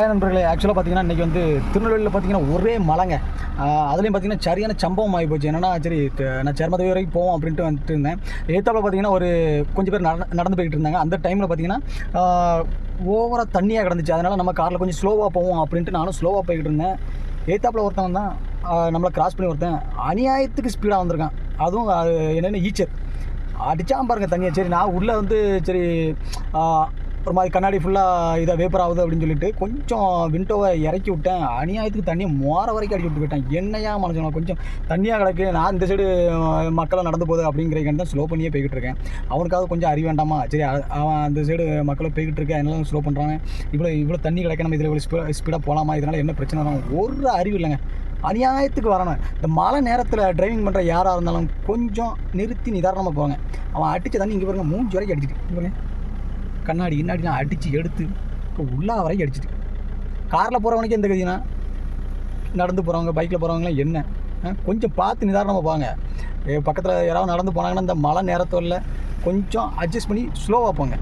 நண்பர்களே, ஆக்சுவலாக பார்த்தீங்கன்னா இன்றைக்கி வந்து திருநெல்வேலியில் பார்த்தீங்கன்னா ஒரே மழைங்க. அதுலேயும் பார்த்தீங்கன்னா சரியான சம்பவம் ஆகி போச்சு. என்னென்னா சரி நான் சேர்மதவி வரைக்கும் போவோம் அப்படின்ட்டு வந்துட்டு இருந்தேன். எதிர்த்தாப்புல பார்த்தீங்கன்னா ஒரு கொஞ்சம் பேர் நடந்து போய்கிட்டு இருந்தாங்க. அந்த டைமில் பார்த்தீங்கன்னா ஓவராக தண்ணியாக கிடந்துச்சு. அதனால் நம்ம காரில் கொஞ்சம் ஸ்லோவாக போவோம் அப்படின்ட்டு நானும் ஸ்லோவாக போய்கிட்டு இருந்தேன். எதிர்த்தாப்புல ஒருத்தன் தான் நம்மளை கிராஸ் பண்ணி ஒருத்தன் அநியாயத்துக்கு ஸ்பீடாக வந்திருக்கான். அதுவும் என்னென்ன ஈச்சர் அடித்தான் பாருங்கள் தண்ணியை. சரி நான் உள்ளே வந்து சரி ஒரு மாதிரி கண்ணாடி ஃபுல்லாக இதாக வேப்பர் ஆகுது அப்படின்னு சொல்லிட்டு கொஞ்சம் விண்டோவை இறக்கி விட்டேன். அநியாயத்துக்கு தண்ணியை மோர வரைக்கும் அடிச்சு விட்டு போயிட்டேன். என்னையா மனுஷன் கொஞ்சம் தண்ணியாக கிடக்கு, நான் இந்த சைடு மக்களும் நடந்து போகுது அப்படிங்கிறக்காண்டி தான் ஸ்லோ பண்ணியே போய்கிட்டு இருக்கேன். அவனுக்காவது கொஞ்சம் அறிவு வேண்டாமா? சரி அவன் அந்த சைடு மக்களும் போய்கிட்டு இருக்கேன், அதனால ஸ்லோ பண்ணுறாங்க. இவ்வளோ தண்ணி கிடைக்க நம்ம இதில் இவ்வளோ ஸ்பீடாக போகலாமா? இதனால் என்ன பிரச்சனை வரும்? ஒரு அறிவு இல்லைங்க. அநியாயத்துக்கு வரணும். இந்த மழை நேரத்தில் டிரைவிங் பண்ணுற யாராக இருந்தாலும் கொஞ்சம் நிறுத்தி நிதானமாக போவாங்க. அவன் அடித்த தண்ணி இங்கே பாருங்க, மூஞ்சி வரைக்கும் அடிச்சிட்டு பாருங்க, கண்ணாடி நான் அடித்து எடுத்து உள்ளா வரைக்கும் அடிச்சிட்டு. காரில் போகிறவனுக்கு எந்த கதினா, நடந்து போகிறவங்க பைக்கில் போகிறவங்களாம் என்ன கொஞ்சம் பார்த்து நிதானமாக போவாங்க. பக்கத்தில் யாராவது நடந்து போனாங்கன்னா இந்த மழை நேரத்தில் கொஞ்சம் அட்ஜஸ்ட் பண்ணி ஸ்லோவாக போங்க.